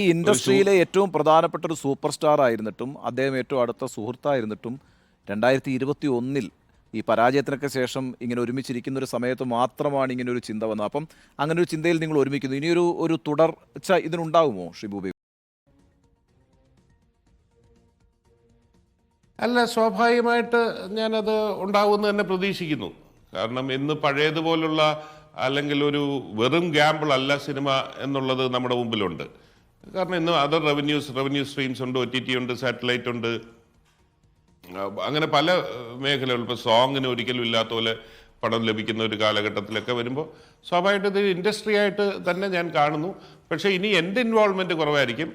ഈ ഇൻഡസ്ട്രിയിലെ ഏറ്റവും പ്രധാനപ്പെട്ട ഒരു സൂപ്പർ സ്റ്റാർ ആയിരുന്നിട്ടും അദ്ദേഹം ഏറ്റവും അടുത്ത സുഹൃത്തായിരുന്നിട്ടും 2021 ഈ പരാജയത്തിനൊക്കെ ശേഷം ഇങ്ങനെ ഒരുമിച്ചിരിക്കുന്ന ഒരു സമയത്ത് മാത്രമാണ് ഇങ്ങനെ ഒരു ചിന്ത വന്നത്. അപ്പം അങ്ങനെ ഒരു ചിന്തയിൽ നിങ്ങൾ ഒരുമിക്കുന്നു. ഇനിയൊരു തുടർച്ച ഇതിനുണ്ടാകുമോ ഷിബു ബേബി? അല്ല, സ്വാഭാവികമായിട്ട് ഞാനത് ഉണ്ടാവുമെന്ന് തന്നെ പ്രതീക്ഷിക്കുന്നു. കാരണം ഇന്ന് പഴയതുപോലുള്ള അല്ലെങ്കിൽ ഒരു വെറും ഗാമ്പിൾ അല്ല സിനിമ എന്നുള്ളത് നമ്മുടെ മുമ്പിലുണ്ട്. കാരണം ഇന്ന് അതർ റവന്യൂ സ്ട്രീംസ് ഉണ്ട്, OTT ഉണ്ട്, സാറ്റലൈറ്റ് ഉണ്ട്, അങ്ങനെ പല മേഖലകൾ. ഇപ്പോൾ സോങ്ങിന് ഒരിക്കലും ഇല്ലാത്ത പോലെ പണം ലഭിക്കുന്ന ഒരു കാലഘട്ടത്തിലൊക്കെ വരുമ്പോൾ സ്വാഭാവികമായിട്ട് ഇത് ഇൻഡസ്ട്രി ആയിട്ട് തന്നെ ഞാൻ കാണുന്നു. പക്ഷേ ഇനി എൻ്റെ ഇൻവോൾവ്മെൻറ്റ് കുറവായിരിക്കും.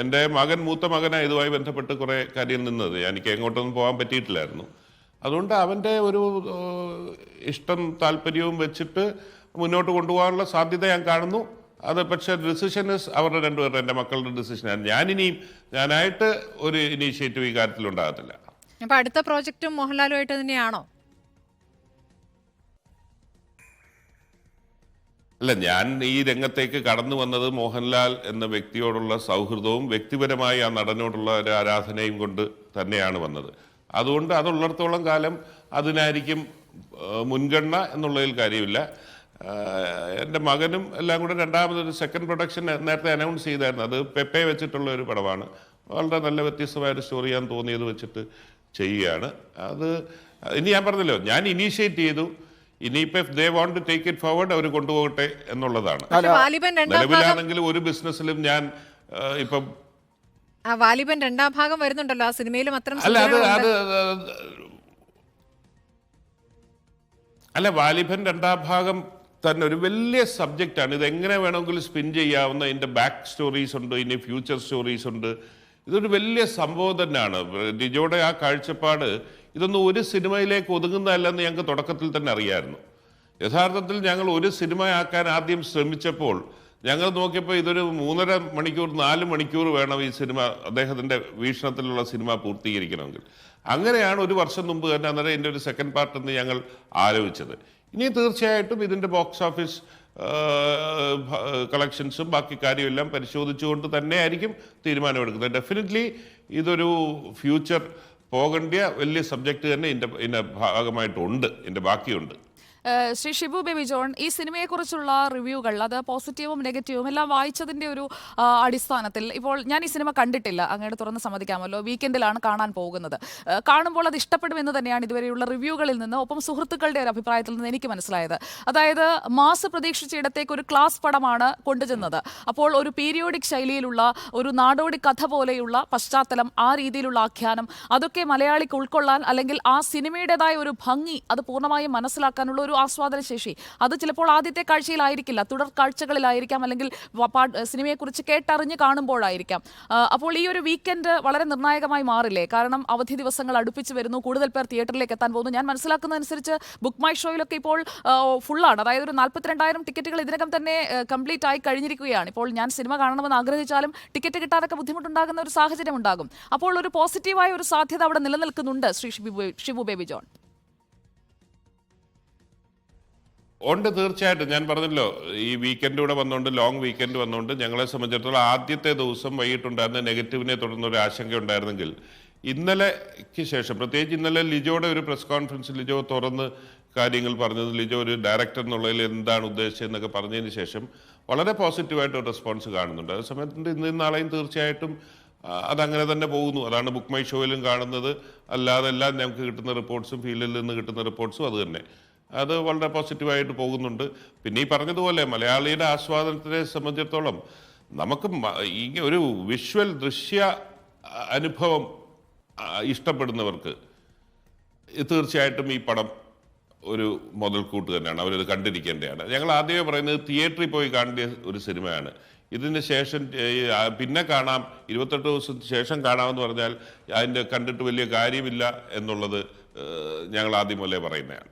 എൻ്റെ മൂത്ത മകനാണ് ഇതുമായി ബന്ധപ്പെട്ട് കുറേ കാര്യം നിന്നത്. എനിക്ക് എങ്ങോട്ടൊന്നും പോകാൻ പറ്റിയിട്ടില്ലായിരുന്നു. അതുകൊണ്ട് അവൻ്റെ ഒരു ഇഷ്ടം താല്പര്യവും വെച്ചിട്ട് മുന്നോട്ട് കൊണ്ടുപോകാനുള്ള സാധ്യത ഞാൻ കാണുന്നു. അത് പക്ഷേ ഡിസിഷൻ അവരുടെ രണ്ടുപേരുടെ, എൻ്റെ മക്കളുടെ ഡിസിഷനാണ്. ഞാനായിട്ട് ഒരു ഇനീഷ്യേറ്റീവ് ഈ കാര്യത്തിൽ ഉണ്ടാകത്തില്ല. അപ്പൊ അടുത്ത പ്രോജക്റ്റും മോഹൻലാലുമായിട്ട് തന്നെയാണോ? അല്ല, ഞാൻ ഈ രംഗത്തേക്ക് കടന്നു വന്നത് മോഹൻലാൽ എന്ന വ്യക്തിയോടുള്ള സൗഹൃദവും വ്യക്തിപരമായി ആ നടനോടുള്ള ഒരു ആരാധനയും കൊണ്ട് തന്നെയാണ് വന്നത്. അതുകൊണ്ട് അതുള്ളിടത്തോളം കാലം അതിനായിരിക്കും മുൻഗണന എന്നുള്ളതിൽ കാര്യമില്ല. എൻ്റെ മകനും എല്ലാം കൂടെ രണ്ടാമതൊരു സെക്കൻഡ് പ്രൊഡക്ഷൻ നേരത്തെ അനൗൺസ് ചെയ്തായിരുന്നു. അത് പെപ്പെ വെച്ചിട്ടുള്ള ഒരു പടമാണ്. വളരെ നല്ല വ്യത്യസ്തമായൊരു സ്റ്റോറിയാന്ന് തോന്നിയത് വെച്ചിട്ട് ചെയ്യുകയാണ്. അത് ഇനി ഞാൻ പറഞ്ഞല്ലോ, ഞാൻ ഇനീഷ്യേറ്റ് ചെയ്തു. ഇനിയിപ്പോൾ if they want to take it forward അവർ കൊണ്ടുപോകട്ടെ എന്നുള്ളതാണ്. നിലവിലാണെങ്കിലും ഒരു ബിസിനസ്സിലും ഞാൻ ഇപ്പം വാലിബൻ രണ്ടാം ഭാഗം വരുന്നുണ്ടല്ലോ, ആ സിനിമയിലും അത്തരം അല്ല വാലിബൻ രണ്ടാം ഭാഗം തന്നെ ഒരു വലിയ സബ്ജക്റ്റാണ്. ഇത് എങ്ങനെ വേണമെങ്കിലും സ്പിൻ ചെയ്യാവുന്ന, ഇതിൻ്റെ ബാക്ക് സ്റ്റോറീസ് ഉണ്ട്, ഇനി ഫ്യൂച്ചർ സ്റ്റോറീസ് ഉണ്ട്. ഇതൊരു വലിയ സംഭവം തന്നെയാണ്. ലിജോയുടെ ആ കാഴ്ചപ്പാട് ഇതൊന്നും ഒരു സിനിമയിലേക്ക് ഒതുങ്ങുന്നതല്ലെന്ന് ഞങ്ങൾക്ക് തുടക്കത്തിൽ തന്നെ അറിയാമായിരുന്നു. യഥാർത്ഥത്തിൽ ഞങ്ങൾ ഒരു സിനിമയാക്കാൻ ആദ്യം ശ്രമിച്ചപ്പോൾ ഞങ്ങൾ നോക്കിയപ്പോൾ ഇതൊരു 3.5 മണിക്കൂർ 4 മണിക്കൂർ വേണം ഈ സിനിമ, അദ്ദേഹത്തിൻ്റെ വീക്ഷണത്തിലുള്ള സിനിമ പൂർത്തീകരിക്കണമെങ്കിൽ. അങ്ങനെയാണ് ഒരു വർഷം മുമ്പ് തന്നെ അന്നേരം ഇതിൻ്റെ ഒരു സെക്കൻഡ് പാർട്ട് എന്ന് ഞങ്ങൾ ആലോചിച്ചത്. ഇനി തീർച്ചയായിട്ടും ഇതിൻ്റെ ബോക്സ് ഓഫീസ് കളക്ഷൻസും ബാക്കി കാര്യമെല്ലാം പരിശോധിച്ചുകൊണ്ട് തന്നെ ആയിരിക്കും തീരുമാനമെടുക്കുന്നത്. ഡെഫിനറ്റ്ലി ഇതൊരു ഫ്യൂച്ചർ പോകേണ്ട വലിയ സബ്ജക്റ്റ് തന്നെ ഇതിൻ്റെ ഭാഗമായിട്ടുണ്ട്, ഇതിൻ്റെ ബാക്കിയുണ്ട്. ശ്രീ ഷിബു ബേബി ജോൺ, ഈ സിനിമയെക്കുറിച്ചുള്ള റിവ്യൂകൾ അത് പോസിറ്റീവും നെഗറ്റീവും എല്ലാം വായിച്ചതിൻ്റെ ഒരു അടിസ്ഥാനത്തിൽ ഇപ്പോൾ ഞാൻ ഈ സിനിമ കണ്ടിട്ടില്ല, അങ്ങോട്ട് തുറന്ന് സമ്മതിക്കാമല്ലോ, വീക്കെൻഡിലാണ് കാണാൻ പോകുന്നത്. കാണുമ്പോൾ അത് ഇഷ്ടപ്പെടുമെന്ന് തന്നെയാണ് ഇതുവരെയുള്ള റിവ്യൂകളിൽ നിന്ന്, ഒപ്പം സുഹൃത്തുക്കളുടെ ഒരു അഭിപ്രായത്തിൽ നിന്ന് എനിക്ക് മനസ്സിലായത്. അതായത് മാസ് പ്രതീക്ഷിച്ച ഇടത്തേക്ക് ഒരു ക്ലാസ് പടമാണ് കൊണ്ടുചെന്നത്. അപ്പോൾ ഒരു പീരിയോഡിക് ശൈലിയിലുള്ള ഒരു നാടോടി കഥ പോലെയുള്ള പശ്ചാത്തലം, ആ രീതിയിലുള്ള ആഖ്യാനം, അതൊക്കെ മലയാളിക്ക് ഉൾക്കൊള്ളാൻ അല്ലെങ്കിൽ ആ സിനിമയുടേതായ ഒരു ഭംഗി അത് പൂർണ്ണമായും മനസ്സിലാക്കാനുള്ള ഒരു ആസ്വാദന ശേഷി അത് ചിലപ്പോൾ ആദ്യത്തെ കാഴ്ചയിലായിരിക്കില്ല, തുടർ കാഴ്ചകളിലായിരിക്കാം, അല്ലെങ്കിൽ സിനിമയെക്കുറിച്ച് കേട്ടറിഞ്ഞ് കാണുമ്പോഴായിരിക്കാം. അപ്പോൾ ഈ ഒരു വീക്കെൻഡ് വളരെ നിർണായകമായി മാറില്ലേ? കാരണം അവധി ദിവസങ്ങൾ അടുപ്പിച്ച് വരുന്നു, കൂടുതൽ പേർ തിയേറ്ററിലേക്ക് എത്താൻ പോകുന്നു. ഞാൻ മനസ്സിലാക്കുന്നതനുസരിച്ച് ബുക്ക് മൈ ഷോയിലൊക്കെ ഇപ്പോൾ ഫുള്ളാണ്. അതായത് ഒരു 42,000 ടിക്കറ്റുകൾ ഇതിനകം തന്നെ കംപ്ലീറ്റ് ആയി കഴിഞ്ഞിരിക്കുകയാണ്. ഇപ്പോൾ ഞാൻ സിനിമ കാണണമെന്ന് ആഗ്രഹിച്ചാലും ടിക്കറ്റ് കിട്ടാതൊക്കെ ബുദ്ധിമുട്ടുണ്ടാകുന്ന ഒരു സാഹചര്യം ഉണ്ടാകും. അപ്പോൾ ഒരു പോസിറ്റീവായ ഒരു സാധ്യത അവിടെ നിലനിൽക്കുന്നുണ്ട് ശ്രീ ഷിബു ബേബി ജോൺ. ഉണ്ട്, തീർച്ചയായിട്ടും. ഞാൻ പറഞ്ഞല്ലോ, ഈ വീക്കെൻഡ് കൂടെ വന്നുകൊണ്ട്, ലോങ് വീക്കെൻഡ് വന്നുകൊണ്ട് ഞങ്ങളെ സംബന്ധിച്ചിടത്തോളം ആദ്യത്തെ ദിവസം വൈകിട്ടുണ്ടായിരുന്ന നെഗറ്റീവിനെ തുടർന്ന് ഒരു ആശങ്ക ഉണ്ടായിരുന്നെങ്കിൽ ഇന്നലെക്ക് ശേഷം, പ്രത്യേകിച്ച് ഇന്നലെ ലിജോയുടെ ഒരു പ്രസ് കോൺഫറൻസിൽ ലിജോ തുറന്ന് കാര്യങ്ങൾ പറഞ്ഞത്, ലിജോ ഒരു ഡയറക്ടർ എന്നുള്ളതിൽ എന്താണ് ഉദ്ദേശിച്ചതെന്നൊക്കെ പറഞ്ഞതിന് ശേഷം വളരെ പോസിറ്റീവായിട്ട് റെസ്പോൺസ് കാണുന്നുണ്ട്. അതേസമയത്ത് ഇന്നും നാളെയും തീർച്ചയായിട്ടും അതങ്ങനെ തന്നെ പോകുന്നു. അതാണ് ബുക്ക് മൈ ഷോയിലും കാണുന്നത്. അല്ലാതെ എല്ലാം ഞങ്ങൾക്ക് കിട്ടുന്ന റിപ്പോർട്ട്സും ഫീൽഡിൽ നിന്ന് കിട്ടുന്ന റിപ്പോർട്ട്സും അത് തന്നെ, അത് വളരെ പോസിറ്റീവായിട്ട് പോകുന്നുണ്ട്. പിന്നെ ഈ പറഞ്ഞതുപോലെ മലയാളിയുടെ ആസ്വാദനത്തിനെ സംബന്ധിച്ചിടത്തോളം നമുക്ക് ഈ ഒരു ദൃശ്യ അനുഭവം ഇഷ്ടപ്പെടുന്നവർക്ക് തീർച്ചയായിട്ടും ഈ പടം ഒരു മുതൽക്കൂട്ട് തന്നെയാണ്. അവരത് കണ്ടിരിക്കേണ്ടതാണ്. ഞങ്ങൾ ആദ്യമേ പറയുന്നത് തിയേറ്ററിൽ പോയി കാണേണ്ട ഒരു സിനിമയാണ്. ഇതിന് ശേഷം പിന്നെ കാണാം, 28 ദിവസത്തിന് ശേഷം കാണാമെന്ന് പറഞ്ഞാൽ അതിൻ്റെ കണ്ടിട്ട് വലിയ കാര്യമില്ല എന്നുള്ളത് ഞങ്ങൾ ആദ്യം മുതലേ പറയുന്നതാണ്.